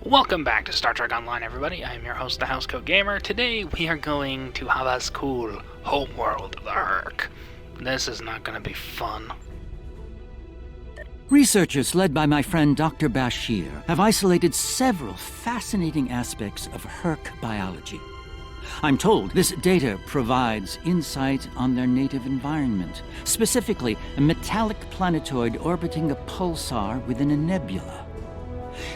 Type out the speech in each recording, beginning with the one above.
Welcome back to Star Trek Online, everybody. I am your host, the Housecoat Gamer. Today we are going to Housecoat, homeworld of the Hur'q. This is not going to be fun. Researchers led by my friend Dr. Bashir have isolated several fascinating aspects of Hur'q biology. I'm told this data provides insight on their native environment, specifically a metallic planetoid orbiting a pulsar within a nebula.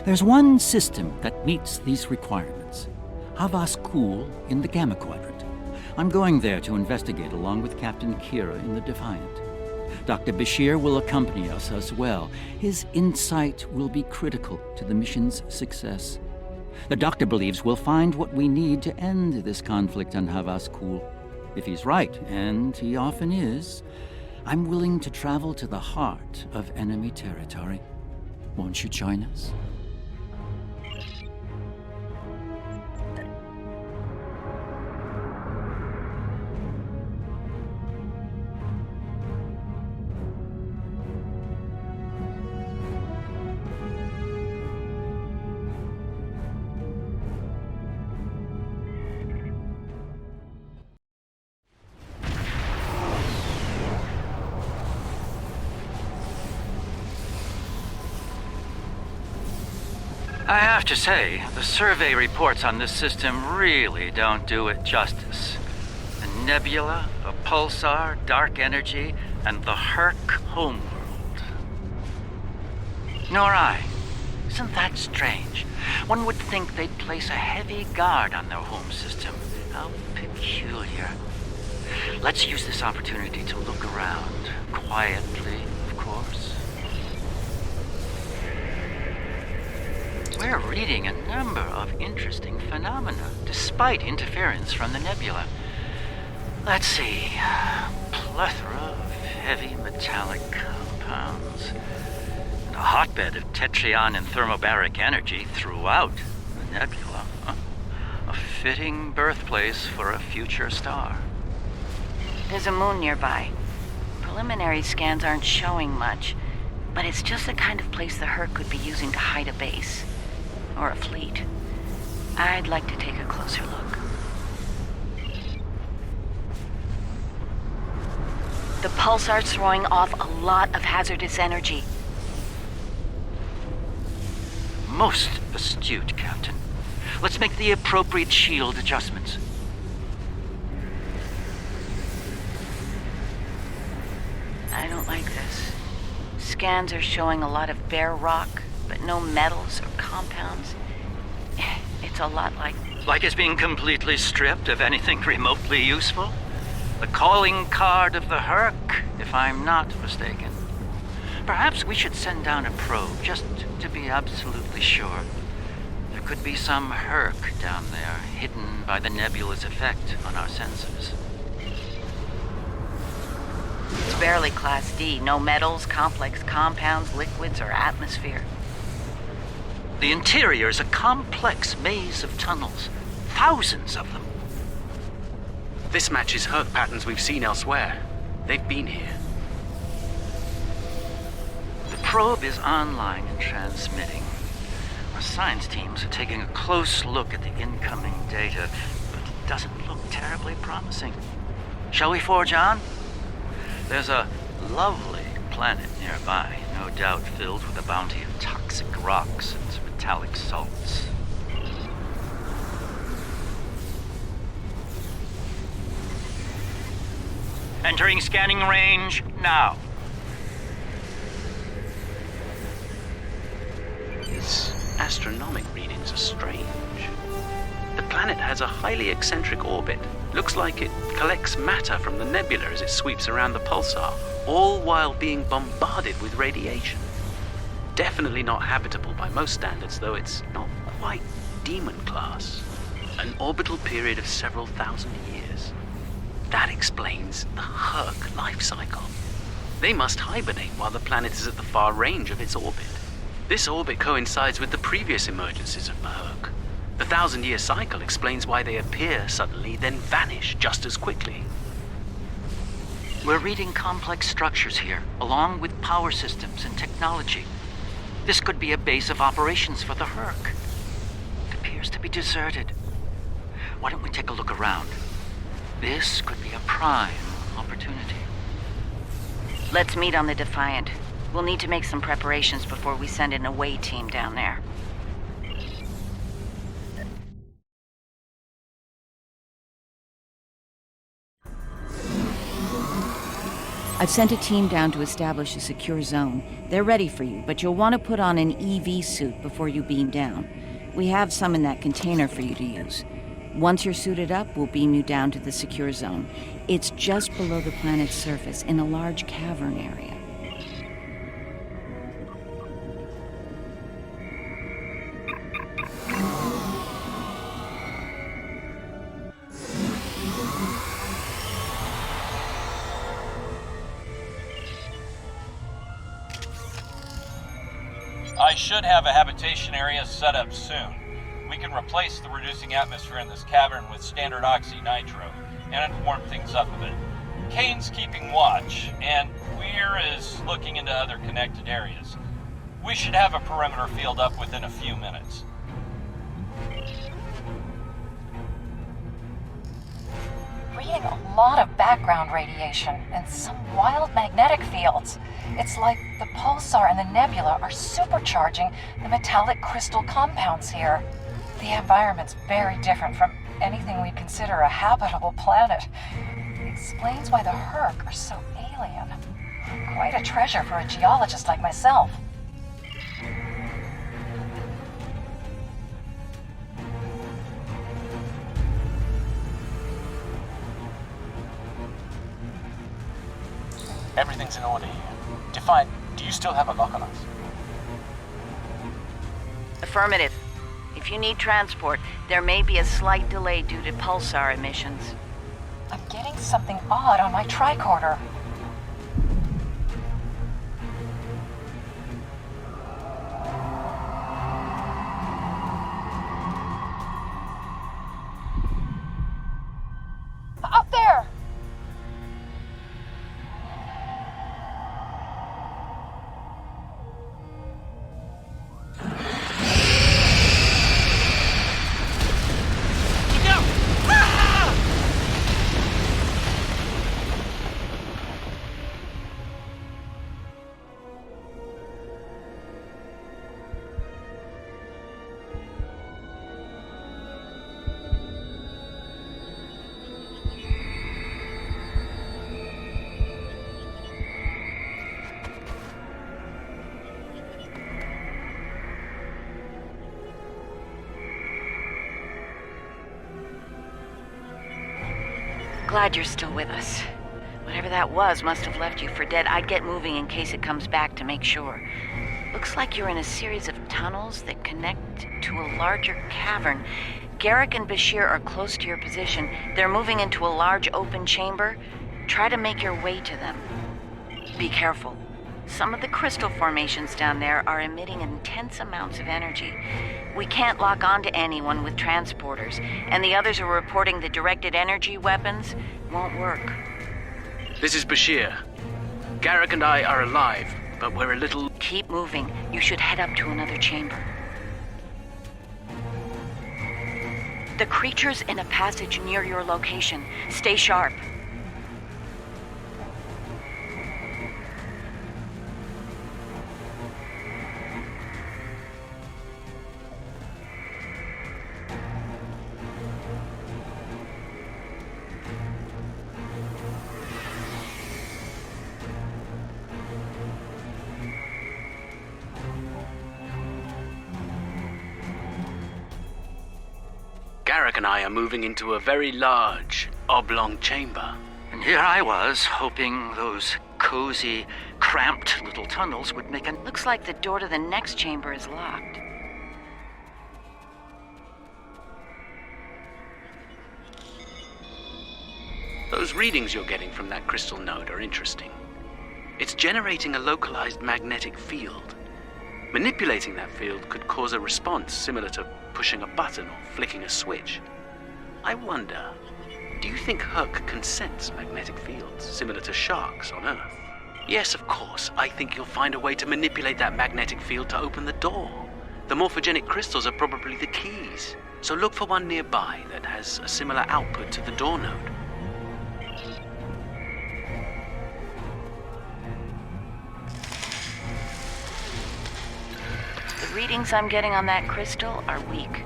There's one system that meets these requirements, Housecoat in the Gamma Quadrant. I'm going there to investigate along with Captain Kira in the Defiant. Dr. Bashir will accompany us as well. His insight will be critical to the mission's success. The doctor believes we'll find what we need to end this conflict on Housecoat. If he's right, and he often is, I'm willing to travel to the heart of enemy territory. Won't you join us? I have to say, the survey reports on this system really don't do it justice. A nebula, a pulsar, dark energy, and the Hur'q homeworld. Nor I. Isn't that strange? One would think they'd place a heavy guard on their home system. How peculiar. Let's use this opportunity to look around. Quietly, of course. We're reading a number of interesting phenomena, despite interference from the nebula. Let's see. Plethora of heavy metallic compounds. And a hotbed of tetryon and thermobaric energy throughout the nebula. A fitting birthplace for a future star. There's a moon nearby. Preliminary scans aren't showing much, but it's just the kind of place the Hur'q could be using to hide a base. Or a fleet. I'd like to take a closer look. The pulsar's throwing off a lot of hazardous energy. Most astute, Captain. Let's make the appropriate shield adjustments. I don't like this. Scans are showing a lot of bare rock, but no metals or compounds. It's a lot like... Like it's being completely stripped of anything remotely useful? The calling card of the Hur'q, if I'm not mistaken. Perhaps we should send down a probe, just to be absolutely sure. There could be some Hur'q down there, hidden by the nebula's effect on our sensors. It's barely Class D. No metals, complex compounds, liquids, or atmosphere. The interior is a complex maze of tunnels. Thousands of them. This matches Hur'q patterns we've seen elsewhere. They've been here. The probe is online and transmitting. Our science teams are taking a close look at the incoming data, but it doesn't look terribly promising. Shall we forge on? There's a lovely planet nearby, no doubt filled with a bounty of toxic rocks and metallic salts. Entering scanning range now. These astronomic readings are strange. The planet has a highly eccentric orbit. Looks like it collects matter from the nebula as it sweeps around the pulsar, all while being bombarded with radiation. Definitely not habitable by most standards, though it's not quite demon class. An orbital period of several thousand years. That explains the Hur'q life cycle. They must hibernate while the planet is at the far range of its orbit. This orbit coincides with the previous emergencies of the Hur'q. The 1,000-year cycle explains why they appear suddenly, then vanish just as quickly. We're reading complex structures here, along with power systems and technology. This could be a base of operations for the Hur'q. to be deserted. Why don't we take a look around? This could be a prime opportunity. Let's meet on the Defiant. We'll need to make some preparations before we send an away team down there. I've sent a team down to establish a secure zone. They're ready for you, but you'll want to put on an EV suit before you beam down. We have some in that container for you to use. Once you're suited up, we'll beam you down to the secure zone. It's just below the planet's surface, in a large cavern area. I should have a habitation area set up soon. We can replace the reducing atmosphere in this cavern with standard oxy-nitro, and warm things up a bit. Kane's keeping watch, and Weir is looking into other connected areas. We should have a perimeter field up within a few minutes. Reading a lot of background radiation and some wild magnetic fields. It's like the pulsar and the nebula are supercharging the metallic crystal compounds here. The environment's very different from anything we'd consider a habitable planet. It explains why the Hur'q are so alien. Quite a treasure for a geologist like myself. Everything's in order here. Defiant, do you still have a lock on us? Affirmative. If you need transport, there may be a slight delay due to pulsar emissions. I'm getting something odd on my tricorder. Up there! Glad you're still with us. Whatever that was must have left you for dead. I'd get moving in case it comes back to make sure. Looks like you're in a series of tunnels that connect to a larger cavern. Garrick and Bashir are close to your position. They're moving into a large open chamber. Try to make your way to them. Be careful. Some of the crystal formations down there are emitting intense amounts of energy. We can't lock onto anyone with transporters, and the others are reporting the directed energy weapons won't work. This is Bashir. Garrick and I are alive, but we're a little... Keep moving. You should head up to another chamber. The creature's in a passage near your location. Stay sharp. Garrick and I are moving into a very large, oblong chamber. And here I was, hoping those cozy, cramped little tunnels would make a... Looks like the door to the next chamber is locked. Those readings you're getting from that crystal node are interesting. It's generating a localized magnetic field. Manipulating that field could cause a response similar to pushing a button or flicking a switch. I wonder, do you think Hur'q can sense magnetic fields similar to sharks on Earth? Yes, of course. I think you'll find a way to manipulate that magnetic field to open the door. The morphogenic crystals are probably the keys. So look for one nearby that has a similar output to the door node. The readings I'm getting on that crystal are weak.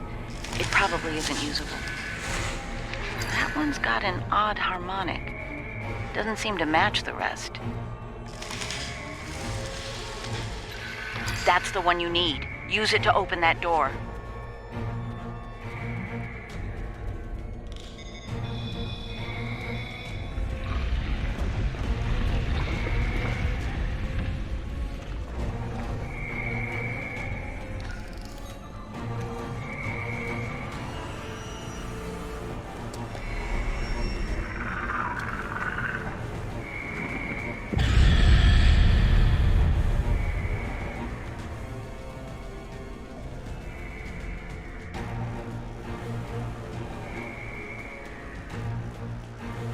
It probably isn't usable. That one's got an odd harmonic. Doesn't seem to match the rest. That's the one you need. Use it to open that door.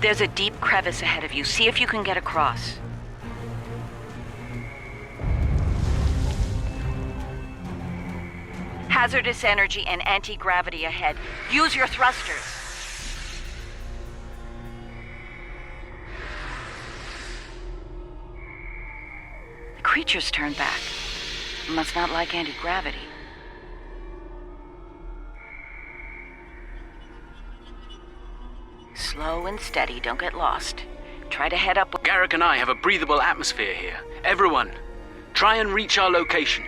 There's a deep crevice ahead of you. See if you can get across. Hazardous energy and anti-gravity ahead. Use your thrusters. The creature's turned back. Must not like anti-gravity. Slow and steady, don't get lost. Try to head up. Garrick and I have a breathable atmosphere here. Everyone, try and reach our location.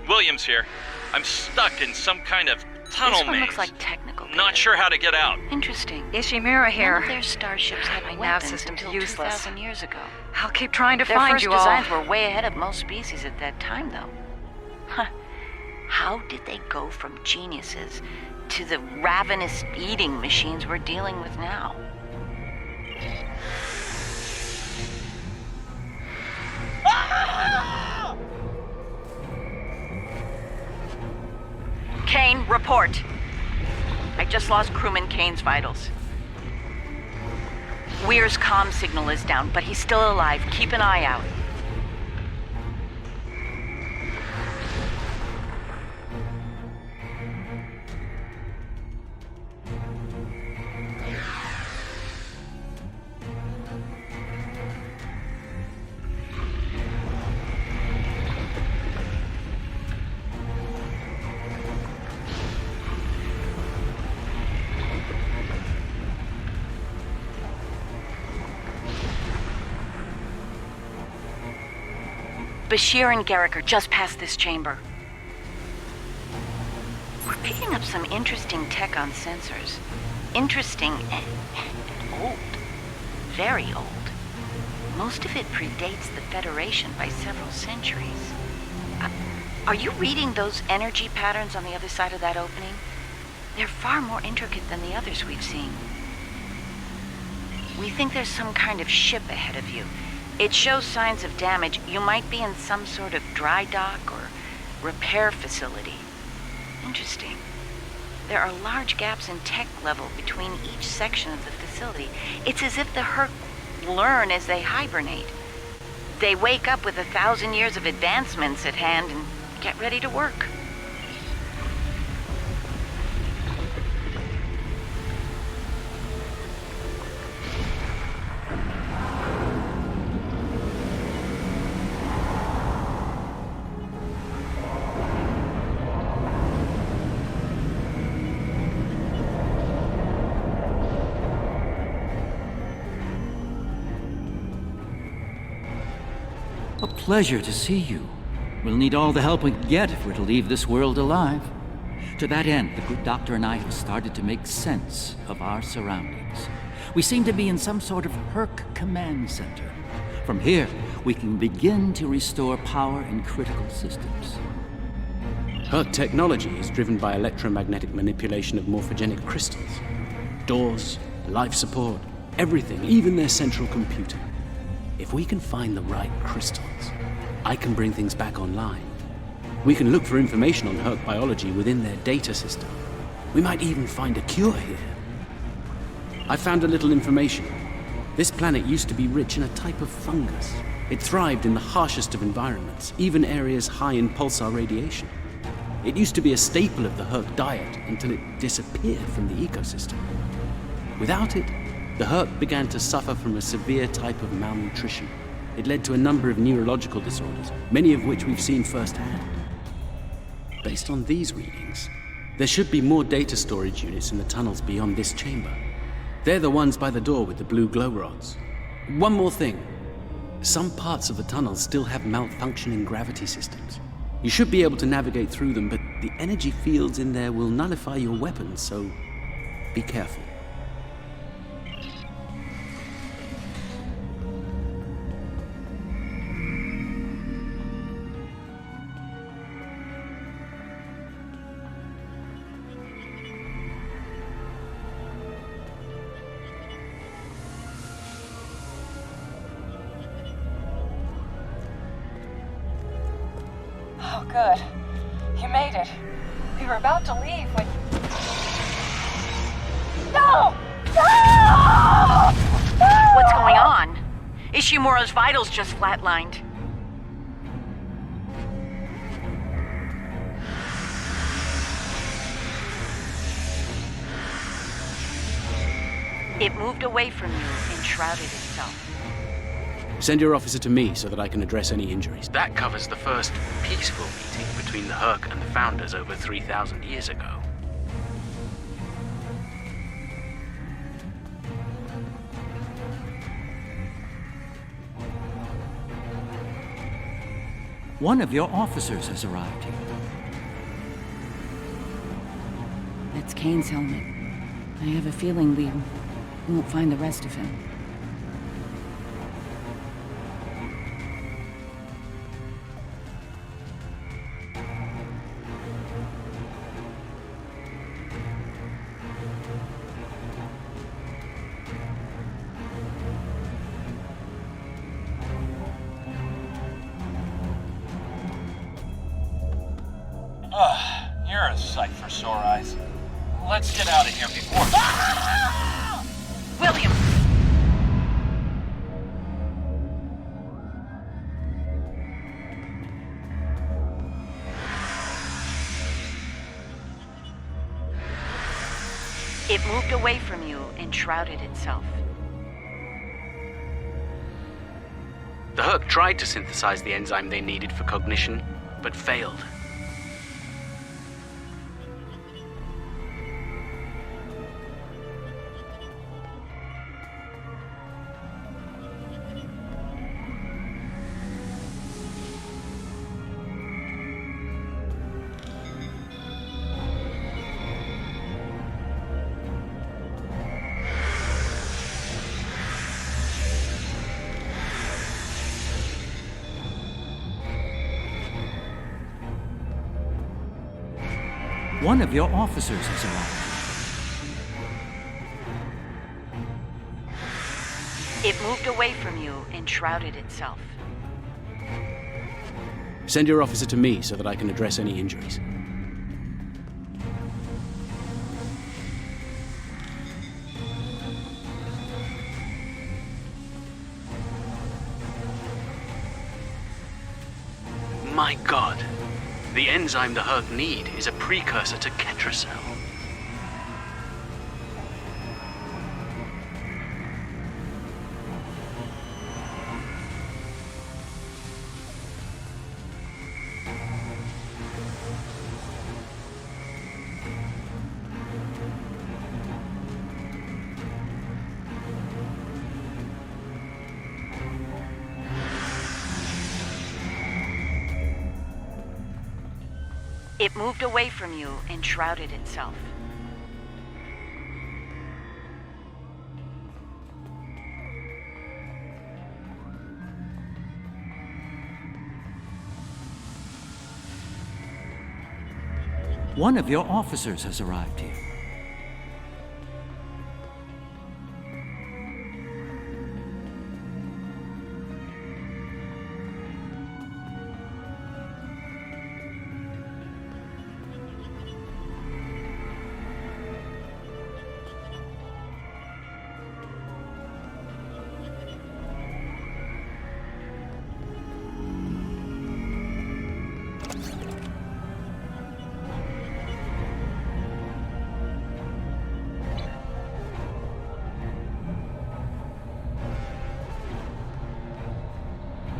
Williams here. I'm stuck in some kind of tunnel This one maze. looks like technical data. Not sure how to get out. Interesting. Ishimura None here. of their starships had My nav weapons system's until useless. 2,000 years ago. I'll keep trying to Their find first you all. designs were way ahead of most species at that time, though. Huh. How did they go from geniuses to the ravenous eating machines we're dealing with now? Kane, report. I just lost crewman Kane's vitals. Weir's comm signal is down, but he's still alive. Keep an eye out. Bashir and Garrick are just past this chamber. We're picking up some interesting tech on sensors. Interesting and old. Very old. Most of it predates the Federation by several centuries. Are you reading those energy patterns on the other side of that opening? They're far more intricate than the others we've seen. We think there's some kind of ship ahead of you. It shows signs of damage. You might be in some sort of dry dock or repair facility. Interesting. There are large gaps in tech level between each section of the facility. It's as if the Hur'q learn as they hibernate. They wake up with 1,000 years of advancements at hand and get ready to work. A pleasure to see you. We'll need all the help we can get if we're to leave this world alive. To that end, the good doctor and I have started to make sense of our surroundings. We seem to be in some sort of Hur'q command center. From here, we can begin to restore power in critical systems. Hur'q technology is driven by electromagnetic manipulation of morphogenic crystals. Doors, life support, everything, even their central computer. If we can find the right crystals, I can bring things back online. We can look for information on Hur'q biology within their data system. We might even find a cure here. I found a little information. This planet used to be rich in a type of fungus. It thrived in the harshest of environments, even areas high in pulsar radiation. It used to be a staple of the Hur'q diet until it disappeared from the ecosystem. Without it, the Hur'q began to suffer from a severe type of malnutrition. It led to a number of neurological disorders, many of which we've seen firsthand. Based on these readings, there should be more data storage units in the tunnels beyond this chamber. They're the ones by the door with the blue glow rods. One more thing. Some parts of the tunnels still have malfunctioning gravity systems. You should be able to navigate through them, but the energy fields in there will nullify your weapons, so be careful. Oh, good. You made it. We were about to leave when... No! No! No! What's going on? Ishimura's vitals just flatlined. It moved away from you and shrouded itself. Send your officer to me so that I can address any injuries. That covers the first peaceful meeting between the Hur'q and the Founders over 3,000 years ago. One of your officers has arrived here. That's Kane's helmet. I have a feeling we won't find the rest of him. You're a sight for sore eyes. Let's get out of here before... William! It moved away from you and shrouded itself. The Hur'q tried to synthesize the enzyme they needed for cognition, but failed. One of your officers has arrived. It moved away from you and shrouded itself. Send your officer to me so that I can address any injuries. My God. The enzyme the Hur'q need is a precursor to Ketracel. It moved away from you and shrouded itself. One of your officers has arrived here.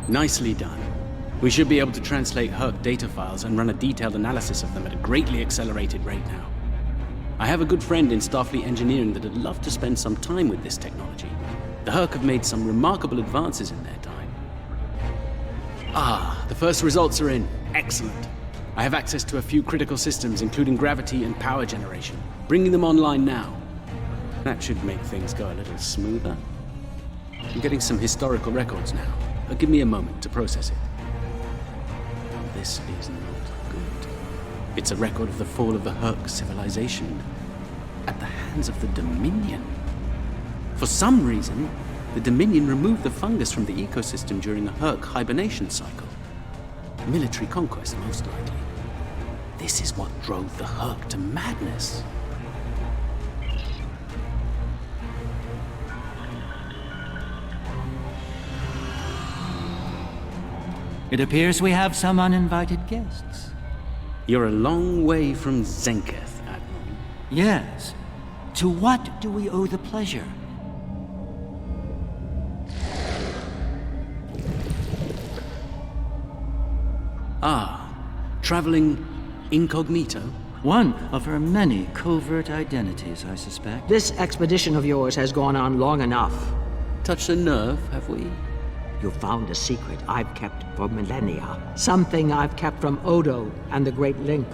Nicely done. We should be able to translate Hur'q data files and run a detailed analysis of them at a greatly accelerated rate now. I have a good friend in Starfleet engineering that'd love to spend some time with this technology. The Hur'q have made some remarkable advances in their time. Ah, the first results are in. Excellent. I have access to a few critical systems, including gravity and power generation. Bringing them online now. That should make things go a little smoother. I'm getting some historical records now, but give me a moment to process it. This is not good. It's a record of the fall of the Hur'q civilization at the hands of the Dominion. For some reason, the Dominion removed the fungus from the ecosystem during a Hur'q hibernation cycle. Military conquest, most likely. This is what drove the Hur'q to madness. It appears we have some uninvited guests. You're a long way from Zenketh, Admiral. Yes. To what do we owe the pleasure? Ah, traveling incognito? One of her many covert identities, I suspect. This expedition of yours has gone on long enough. Touched a nerve, have we? You found a secret I've kept for millennia. Something I've kept from Odo and the Great Link.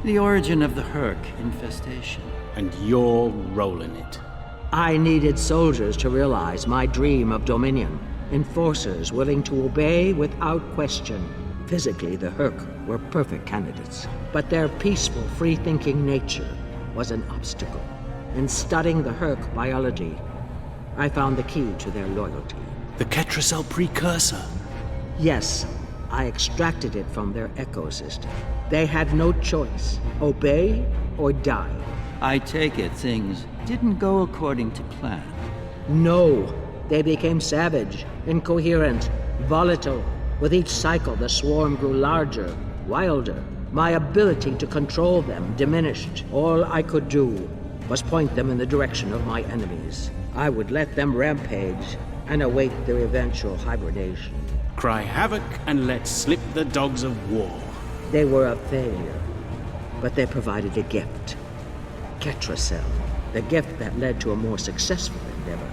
The origin of the Hur'q infestation. And you're rolling it. I needed soldiers to realize my dream of dominion. Enforcers willing to obey without question. Physically, the Hur'q were perfect candidates. But their peaceful, free-thinking nature was an obstacle. In studying the Hur'q biology, I found the key to their loyalty. The Ketracel precursor. Yes, I extracted it from their ecosystem. They had no choice. Obey or die. I take it things didn't go according to plan. No. They became savage, incoherent, volatile. With each cycle, the swarm grew larger, wilder. My ability to control them diminished. All I could do was point them in the direction of my enemies. I would let them rampage and await their eventual hibernation. Cry havoc and let slip the dogs of war. They were a failure, but they provided a gift. Ketracel, the gift that led to a more successful endeavor.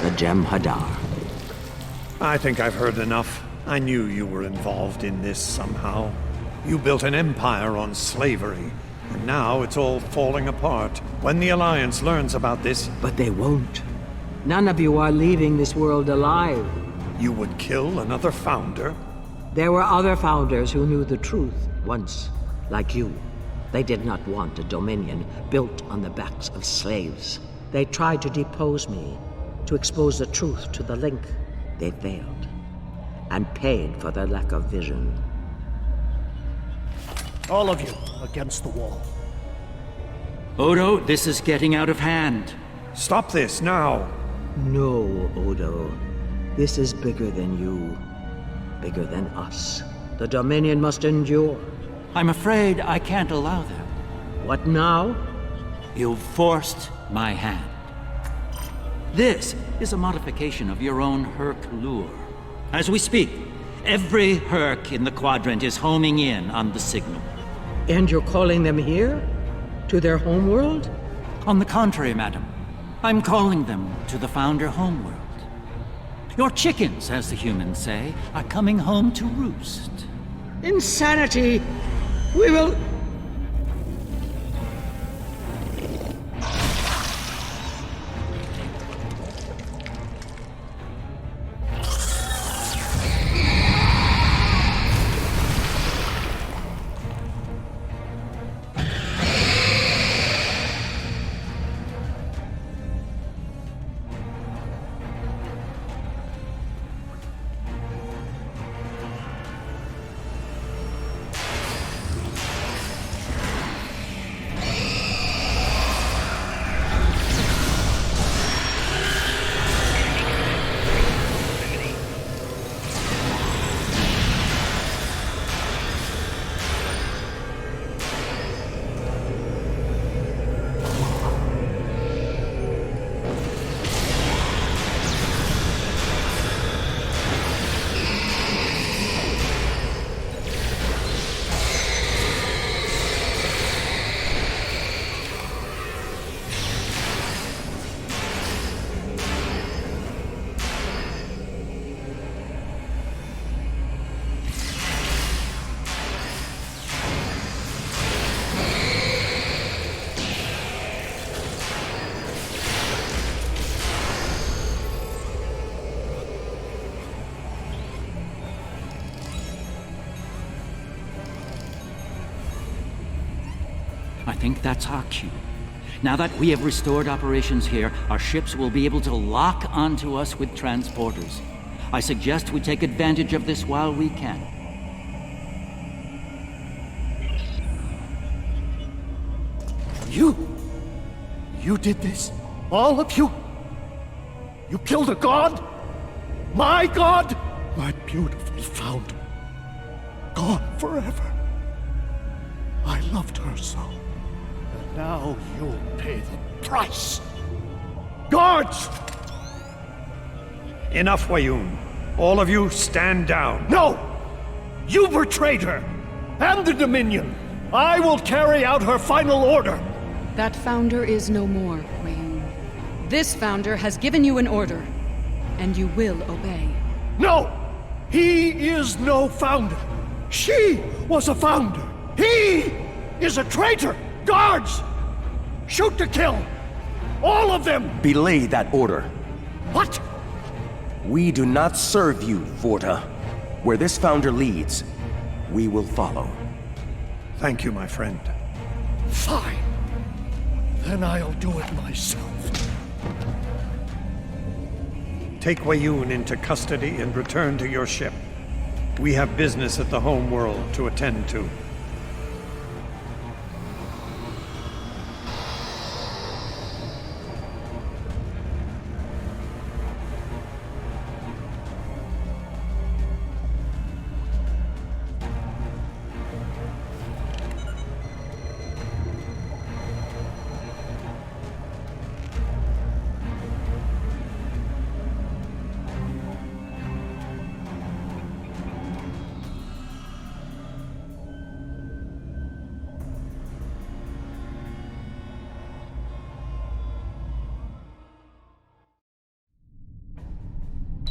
The Gem Hadar. I think I've heard enough. I knew you were involved in this somehow. You built an empire on slavery, and now it's all falling apart. When the Alliance learns about this... But they won't. None of you are leaving this world alive. You would kill another founder? There were other founders who knew the truth once, like you. They did not want a dominion built on the backs of slaves. They tried to depose me, to expose the truth to the Link. They failed, and paid for their lack of vision. All of you, against the wall. Odo, this is getting out of hand. Stop this, now! No, Odo. This is bigger than you. Bigger than us. The Dominion must endure. I'm afraid I can't allow that. What now? You've forced my hand. This is a modification of your own Hur'q lure. As we speak, every Hur'q in the Quadrant is homing in on the signal. And you're calling them here? To their homeworld? On the contrary, madam. I'm calling them to the Founder homeworld. Your chickens, as the humans say, are coming home to roost. Insanity! We will... think that's our cue. Now that we have restored operations here, our ships will be able to lock onto us with transporters. I suggest we take advantage of this while we can. You did this? All of you? You killed a god? My god? My beautiful founder. Gone forever. I loved her so. And now you'll pay the price. Guards! Enough, Wayun. All of you, stand down. No! You betrayed her! And the Dominion! I will carry out her final order! That founder is no more, Wayun. This founder has given you an order, and you will obey. No! He is no founder! She was a founder! He is a traitor! Guards! Shoot to kill! All of them! Belay that order. What? We do not serve you, Vorta. Where this founder leads, we will follow. Thank you, my friend. Fine. Then I'll do it myself. Take Wayun into custody and return to your ship. We have business at the homeworld to attend to.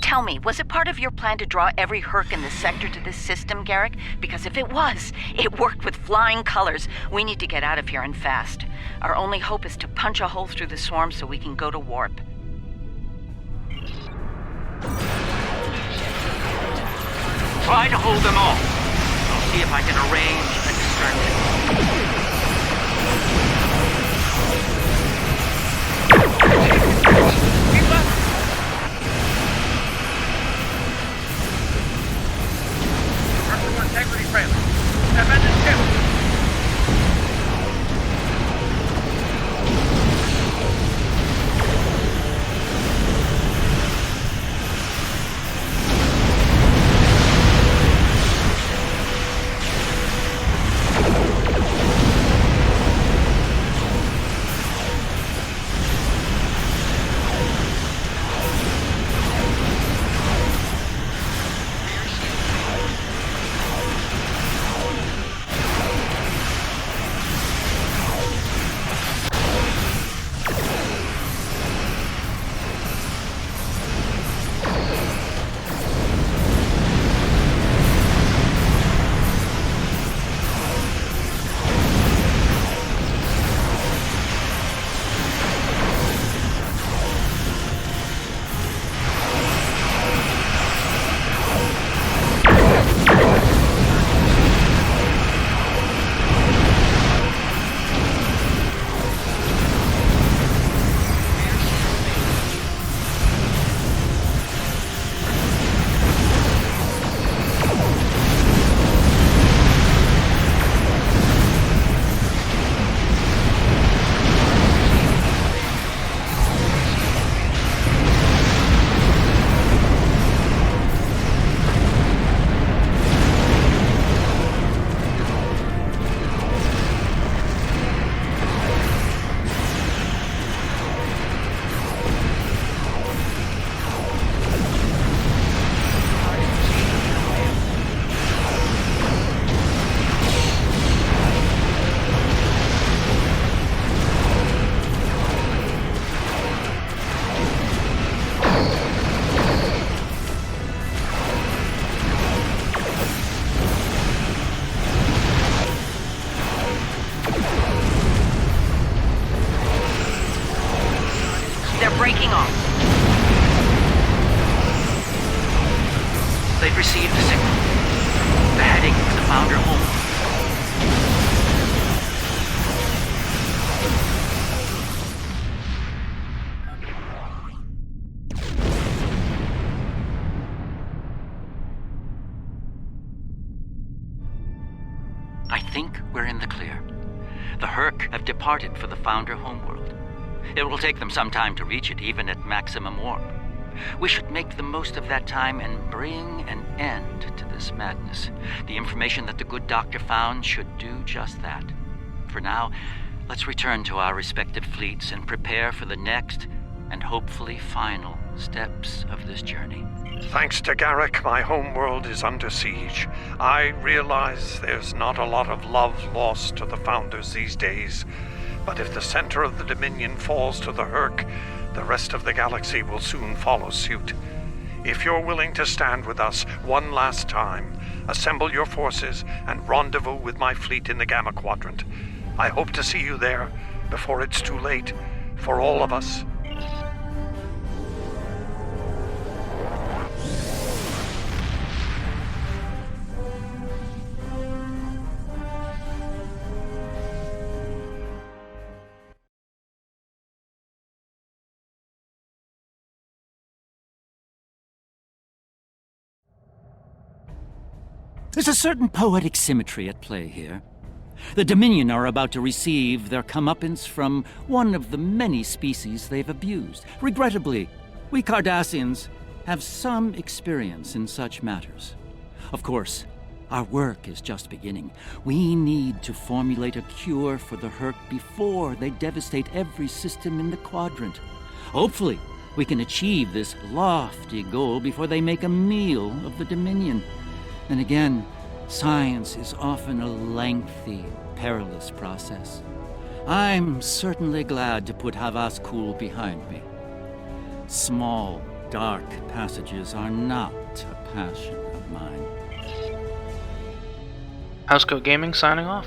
Tell me, was it part of your plan to draw every Hur'q in the sector to this system, Garrick? Because if it was, it worked with flying colors. We need to get out of here and fast. Our only hope is to punch a hole through the swarm so we can go to warp. Try to hold them off. I'll see if I can arrange a distraction. Integrity trailer. Step in the ship. Breaking off. They've received the signal. They're heading for the founder home. think we're in the clear. The Hur'q have departed for the Founder homeworld. It will take them some time to reach it, even at maximum warp. We should make the most of that time and bring an end to this madness. The information that the good doctor found should do just that. For now, let's return to our respective fleets and prepare for the next and hopefully final steps of this journey. Thanks to Garrick, my homeworld is under siege. I realize there's not a lot of love lost to the Founders these days, but if the center of the Dominion falls to the Hur'q, the rest of the galaxy will soon follow suit. If you're willing to stand with us one last time, assemble your forces and rendezvous with my fleet in the Gamma Quadrant. I hope to see you there before it's too late for all of us. There's a certain poetic symmetry at play here. The Dominion are about to receive their comeuppance from one of the many species they've abused. Regrettably, we Cardassians have some experience in such matters. Of course, our work is just beginning. We need to formulate a cure for the Hur'q before they devastate every system in the quadrant. Hopefully, we can achieve this lofty goal before they make a meal of the Dominion. And again, science is often a lengthy, perilous process. I'm certainly glad to put Housecoat behind me. Small, dark passages are not a passion of mine. Housecoat Gaming signing off.